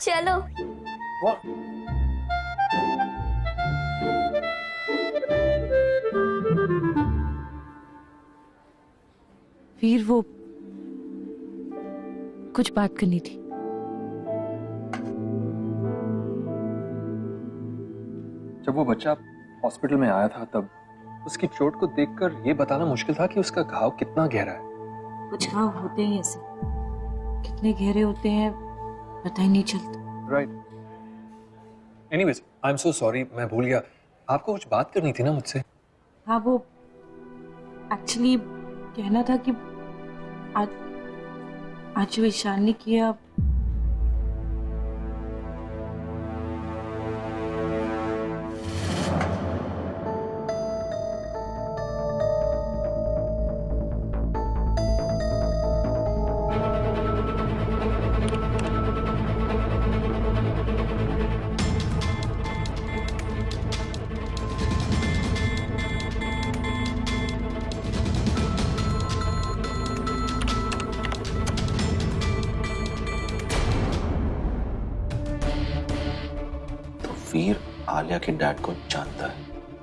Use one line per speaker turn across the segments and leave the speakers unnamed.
चलो।
What?
वीर, वो कुछ बात करनी थी।
जब वो बच्चा हॉस्पिटल में आया था तब उसकी चोट को देखकर ये बताना मुश्किल था कि उसका घाव कितना गहरा है।
कुछ घाव होते ही ऐसे, कितने गहरे होते हैं पता ही नहीं चलता।
Right. Anyways, I am so sorry, मैं भूल गया। आपको कुछ बात करनी थी ना मुझसे?
हाँ, वो एक्चुअली कहना था कि आज जो ईशान ने किया,
वीर आलिया के डैड को जानता है।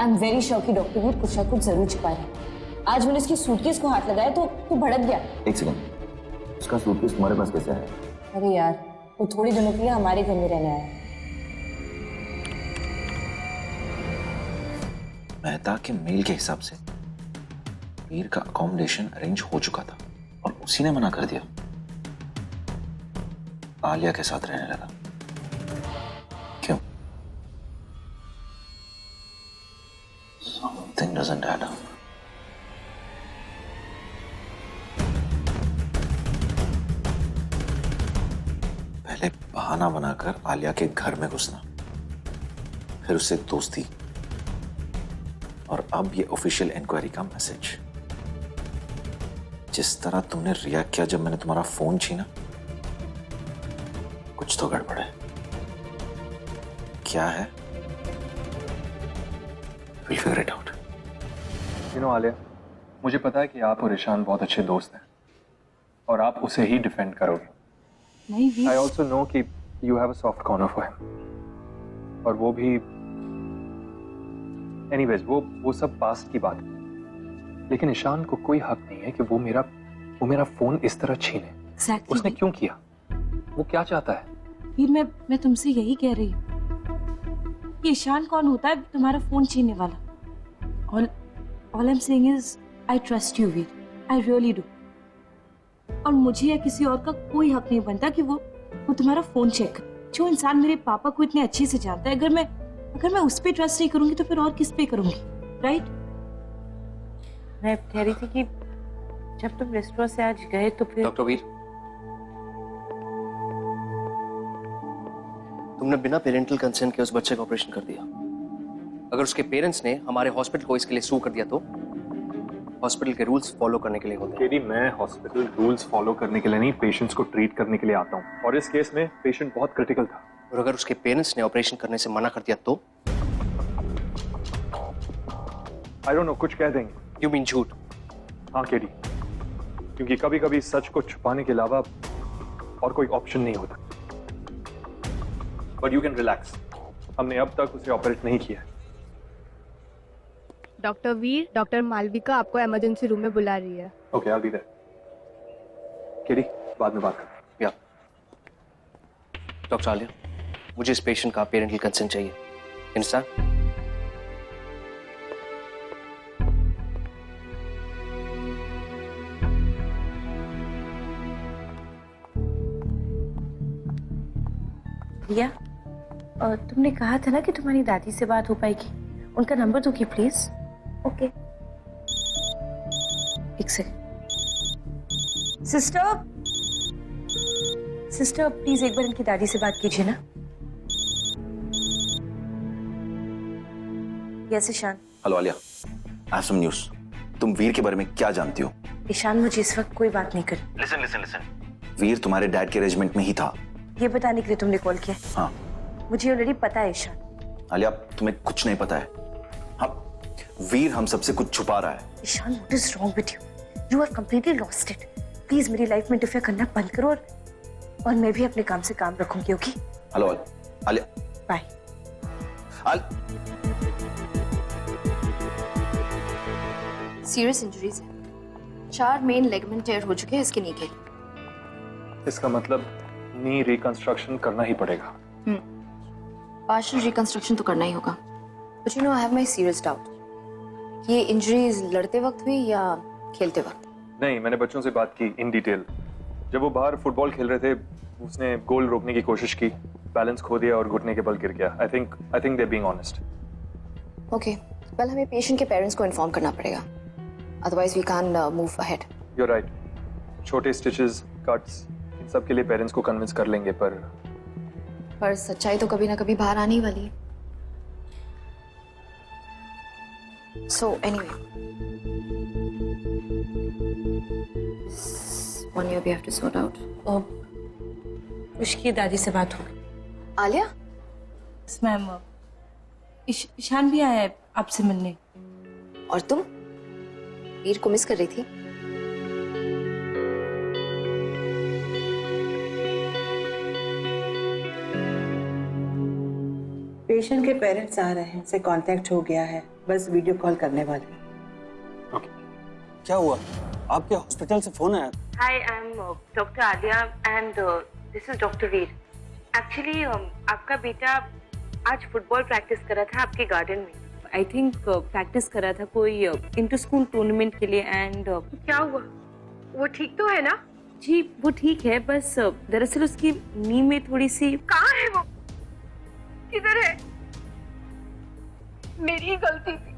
आई एम वेरी श्योर कि डॉक्टर वीर कुछ ना कुछ जरूर छुपा है। आज मैंने उसकी सूटकेस को हाथ लगाया तो भड़क गया।
एक सेकंड, उसका सूटकेस तुम्हारे पास कैसे है?
अरे यार, वो थोड़ी दिनों के लिए हमारे घर में रहने आया।
मेहता के मेल के हिसाब से वीर का अकोमोडेशन अरेंज हो चुका था और उसी ने मना कर दिया। आलिया के साथ रहने लगा। क्यों? Something doesn't add up. पहले बहाना बनाकर आलिया के घर में घुसना, फिर उससे दोस्ती, और अब ये ऑफिशियल इंक्वायरी का मैसेज। जिस तरह तुमने रिएक्ट किया जब मैंने तुम्हारा फोन छीना, कुछ तो गड़बड़ है। क्या है? We'll figure it out.
You know, Alia, मुझे पता है कि आप और ईशान बहुत अच्छे दोस्त हैं और आप उसे ही डिफेंड करोगे।
नहीं वीर,
I also know कि you have a soft corner for him, और वो भी anyways, वो सब पास्ट की बात है। लेकिन ईशान को कोई हक नहीं है कि वो मेरा फोन इस तरह छीने।
Exactly,
उसने
वीर।
क्यों किया? वो क्या चाहता है?
वीर, मैं तुमसे यही कह रही हूँ कि ईशान कौन होता है तुम्हारा फोन छीनने वाला? All I'm saying is I trust you, Veer, I really do. और मुझे या किसी और का कोई हक नहीं बनता कि वो तुम्हारा फोन चेक करे। जो इंसान मेरे पापा को इतने अच्छे से जानता है, अगर मैं उस पर ट्रस्ट नहीं करूंगी तो फिर और किस पे करूंगी? राइट? मैं कह रही थी कि जब तुम रेस्टोरेंट से आज गए तो फिर
डॉक्टर वीर, तुमने बिना पेरेंटल कंसेंट के उस बच्चे का ऑपरेशन कर दिया। अगर उसके पेरेंट्स ने हमारे हॉस्पिटल को इसके लिए सू कर दिया तो हॉस्पिटल के रूल्स फॉलो करने के लिए होते हैं।
केडी, मैं हॉस्पिटल रूल्स फॉलो करने के लिए नहीं, पेशेंट्स को ट्रीट करने के लिए आता हूँ, और इस केस में पेशेंट बहुत क्रिटिकल था।
और अगर उसके पेरेंट्स ने ऑपरेशन करने से मना कर दिया तो?
आई डोंट नो, कुछ कह देंगे।
यू मीन झूठ?
हाँ केडी, क्योंकि कभी कभी सच को छुपाने के अलावा और कोई ऑप्शन नहीं होता। बट यू कैन रिलैक्स, हमने अब तक उसे ऑपरेट नहीं किया है।
डॉक्टर वीर, डॉक्टर मालविका आपको इमरजेंसी रूम में बुला रही है।
Okay, I will be there. KD, बाद में बात करते हैं।
या डॉक्टर आलिया, मुझे इस पेशेंट का पेरेंटल कंसेंट चाहिए। इंसान
भैया, तुमने कहा था ना कि तुम्हारी दादी से बात हो पाएगी। उनका नंबर दो कि प्लीज। ओके, एक सेकंड। सिस्टर प्लीज एक बार इनकी दादी से बात कीजिए ना। Yes Ishaan.
Hello Alia, I have some news. तुम वीर के बारे में क्या जानती हो?
ईशान, मुझे इस वक्त कोई बात नहीं करनी।
लिसन लिसन लिसन, वीर तुम्हारे डैड के रेजिमेंट में ही था।
ये बताने के लिए तुमने कॉल किया?
हाँ।
मुझे ऑलरेडी पता है ईशान।
आलिया, तुम्हें कुछ नहीं पता है। हाँ, वीर हम सबसे कुछ छुपा रहा है।
Ishaan, what is wrong with you? You have completely lost it. Please मेरी लाइफ में इंटरफेयर करना बंद करो और और मैं भी अपने काम से काम रखूंगी। Okay,
hello Alia.
Bye.
Serious injuries है, 4 मेन लेगमेंट टेयर हो चुके हैं इसके नी के।
इसका मतलब नी रिकंस्ट्रक्शन करना ही पड़ेगा।
पार्शियल रिकंस्ट्रक्शन तो करना ही होगा। But you know, I have my serious doubt, ये इंजरीज लड़ते वक्त हुई या खेलते वक्त?
नहीं, मैंने बच्चों से बात की इन डिटेल। जब वो बाहर फुटबॉल खेल रहे थे, उसने गोल रोकने की कोशिश की, बैलेंस खो दिया और घुटने के बल गिर गया। I think they are being honest.
Okay, well हमें पेशेंट के पेरेंट्स को इन्फॉर्म करना पड़ेगा, otherwise we can move ahead.
You are right. छोटे स्टिचेस, कट्स, इन सब के लिए पेरेंट्स को कन्विंस कर लेंगे, पर
सच्चाई तो कभी ना कभी बाहर आने ही वाली है। So anyway, one year we have to sort out.
उसकी दादी से बात हो गई।
आलिया,
मैम, ईशान भी आया है आपसे मिलने।
और तुम वीर को मिस कर रही थी?
पेशेंट के पेरेंट्स आ रहे हैं, से कांटेक्ट हो गया है, बस वीडियो कॉल करने वाले हैं।
क्या हुआ? आपके हॉस्पिटल से फोन आया?
Hi, I'm Dr. Alia and this is Dr. Veer. Actually, आपका बेटा आज फुटबॉल प्रैक्टिस कर रहा था आपके गार्डन में। आई थिंक प्रैक्टिस कर रहा था कोई इंटर स्कूल टूर्नामेंट के लिए। एंड क्या हुआ? वो ठीक तो है ना? जी वो ठीक है, बस दरअसल उसकी नी में थोड़ी सी। कहाँ है वो? किधर है? मेरी गलती थी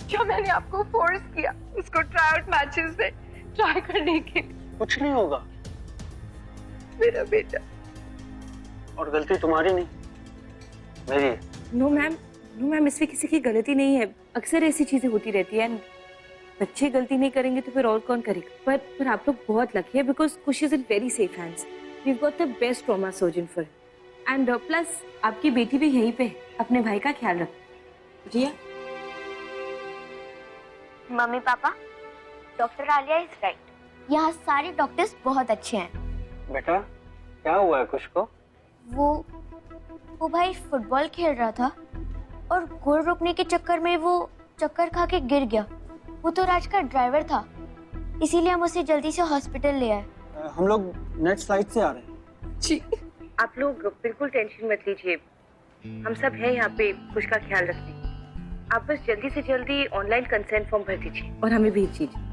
जो मैंने आपको फोर्स किया उसको ट्राई आउट मैचेस में ट्राई करने के लिए।
कुछ नहीं होगा,
मेरा बेटा।
और गलती तुम्हारी नहीं, मेरी है।
नो मैम, इसमें किसी की गलती नहीं है। अक्सर ऐसी चीजें होती रहती है। बच्चे गलती नहीं करेंगे तो फिर और कौन करेगा? पर आप लोग बहुत लकी है because Khushi is in very safe hands. We have got the best trauma surgeon for and plus आपकी बेटी भी यहीं पे अपने भाई का ख्याल रख। Riya,
mummy papa, doctor Alia is right, यहाँ सारे डॉक्टर्स बहुत अच्छे हैं।
बेटा क्या हुआ है कुछ को?
वो भाई फुटबॉल खेल रहा था और गोल रोकने के चक्कर में वो चक्कर खा के गिर गया। वो तो राज का ड्राइवर था, इसीलिए हम उसे जल्दी से हॉस्पिटल ले आए।
हम लोग नेक्स्ट फ्लाइट से आ रहे हैं।
जी आप लोग बिल्कुल टेंशन मत लीजिए, हम सब हैं यहाँ पे कुछ का ख्याल रखने। आप बस जल्दी से जल्दी ऑनलाइन कंसेंट फॉर्म भर दीजिए और हमें भेज दीजिए।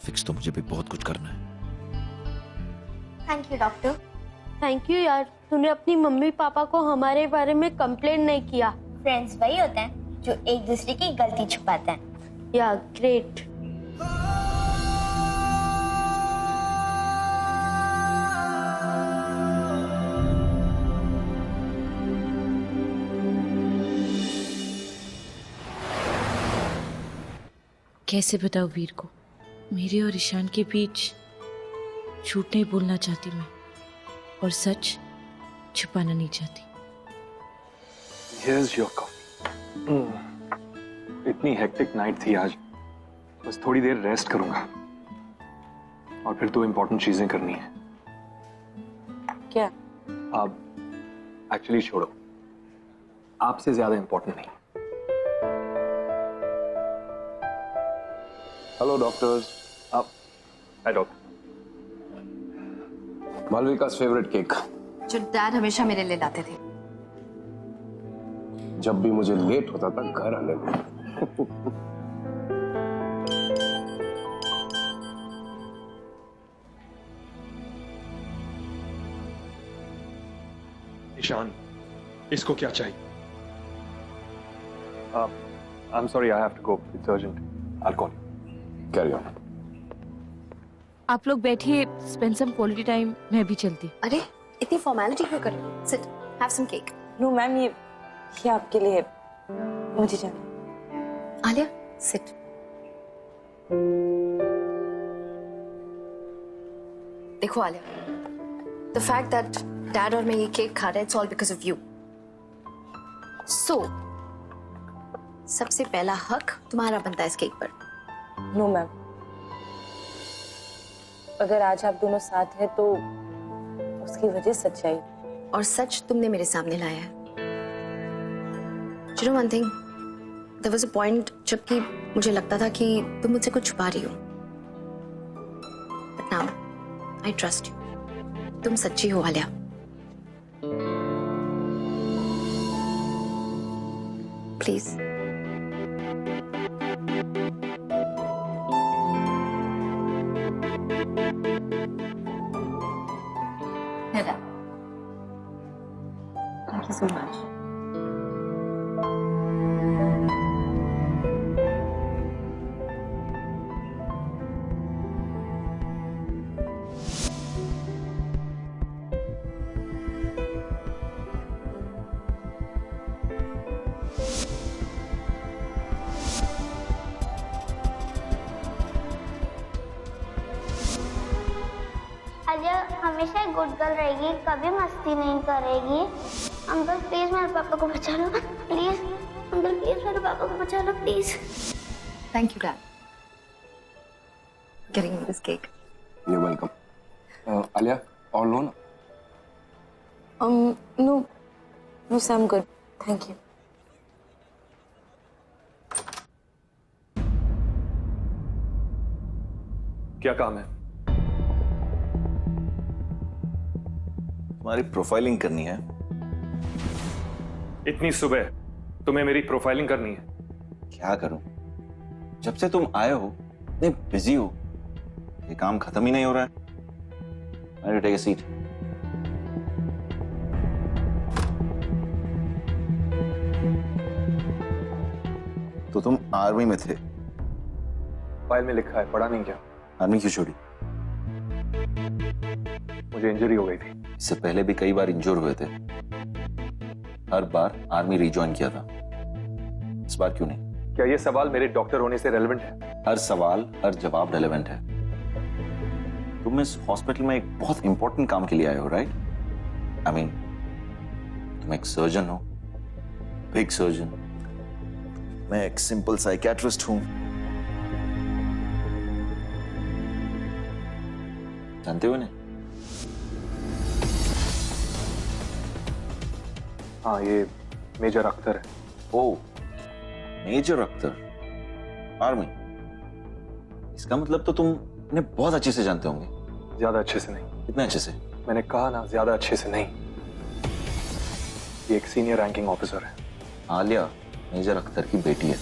फिक्स तो मुझे भी बहुत कुछ करना है।
Thank you doctor.
Thank you यार, तूने अपनी मम्मी पापा को हमारे बारे में कंप्लेंट नहीं किया।
फ्रेंड्स वही होते हैं जो एक दूसरे की गलती छुपाते हैं।
या ग्रेट।
कैसे बताऊं वीर को, मेरे और ईशान के बीच झूठ नहीं बोलना चाहती मैं और सच छुपाना नहीं चाहती।
Here's your coffee. इतनी हेक्टिक नाइट थी आज, बस थोड़ी देर रेस्ट करूंगा और फिर 2 इंपॉर्टेंट चीजें करनी है।
क्या?
आप एक्चुअली छोड़ो, आपसे ज्यादा इंपॉर्टेंट नहीं। Hello doctors. Hi doctor.
Malvika's favourite cake,
जो डैड हमेशा मेरे लिए लाते थे।
जब भी मुझे लेट होता था घर आने में।
ईशान, इसको क्या चाहिए? I'm sorry, I have to go. It's urgent. I'll call you.
Carry on.
आप लोग बैठिए, स्पेंड सम क्वालिटी टाइम, मैं भी चलती।
अरे इतनी फॉर्मेलिटी क्यों कर रही हो? Sit, have some cake.
No ma'am, ये आपके लिए है, मुझे जाना।
आलिया, सिट। देखो Alia, the fact that dad और मैं ये केक खा रहे हैं, it's all because of you. So सबसे पहला हक तुम्हारा बनता है इस केक पर।
नो मैम,
अगर आज आप दोनों साथ हैं तो उसकी वजह सच्चाई।
और सच तुमने मेरे सामने लाया है। You know one thing, there was a point जबकि मुझे लगता था कि तुम मुझसे कुछ छुपा रही हो। But now, I trust you. तुम सच्ची हो Alia. Please.
Hera, thank you so much.
Alia हमेशा गुड गर्ल रहेगी, कभी मस्ती नहीं करेगी। अंकल प्लीज मेरे पापा को बचा लो, प्लीज अंकल प्लीज मेरे पापा को बचा लो please.
Thank you, Dad. Getting me this cake.
You're welcome. Alia, all alone?
No, sir, I'm good. Thank you.
क्या काम है?
तुम्हारी प्रोफाइलिंग करनी है।
इतनी सुबह तुम्हें मेरी प्रोफाइलिंग करनी है?
क्या करूं? जब से तुम आए हो इतने बिजी हो, ये काम खत्म ही नहीं हो रहा है। I'll take a seat. तो तुम आर्मी में थे?
फाइल में लिखा है, पढ़ा नहीं क्या?
आर्मी क्यों छोड़ी?
मुझे इंजरी हो गई थी।
इससे पहले भी कई बार इंजोर हुए थे, हर बार आर्मी रिज्वाइन किया था, इस बार क्यों नहीं?
क्या ये सवाल मेरे डॉक्टर होने से रेलेवेंट है?
हर सवाल हर जवाब रेलेवेंट है। तुम इस हॉस्पिटल में एक बहुत इंपॉर्टेंट काम के लिए आए हो, राइट? आई मीन, तुम एक सर्जन हो, बिग सर्जन। मैं एक सिंपल साइकियाट्रिस्ट हूं। जानते हो इन्हें?
हाँ, ये मेजर अख्तर है।
ओ, मेजर अख्तर, आर्मी। इसका मतलब तो तुम इन्हें बहुत अच्छे से जानते होंगे।
ज्यादा अच्छे से नहीं।
कितने अच्छे से?
मैंने कहा ना, ज्यादा अच्छे से नहीं। ये एक सीनियर रैंकिंग ऑफिसर है।
आलिया मेजर अख्तर की बेटी है,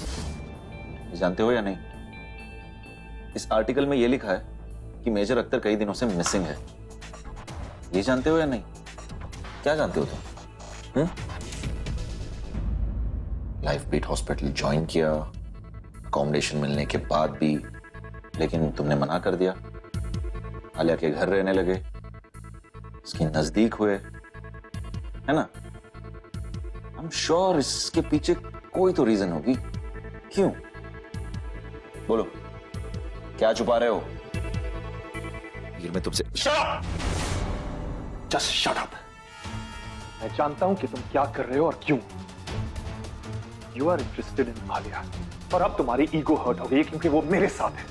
ये जानते हो या नहीं? इस आर्टिकल में ये लिखा है कि मेजर अख्तर कई दिनों से मिसिंग है, ये जानते हो या नहीं? क्या जानते हो तुम? लाइफ बीट हॉस्पिटल ज्वाइन किया, अकोमोडेशन मिलने के बाद भी, लेकिन तुमने मना कर दिया। आलिया के घर रहने लगे, इसके नजदीक हुए, है ना? आई एम श्योर इसके पीछे कोई तो रीजन होगी। क्यों? बोलो, क्या छुपा रहे हो? ये मैं तुमसे
जस्ट शट अप। मैं जानता हूं कि तुम क्या कर रहे हो और क्यों। You are interested in Alia, और अब तुम्हारी ईगो हर्ट हो गई क्योंकि वो मेरे साथ है।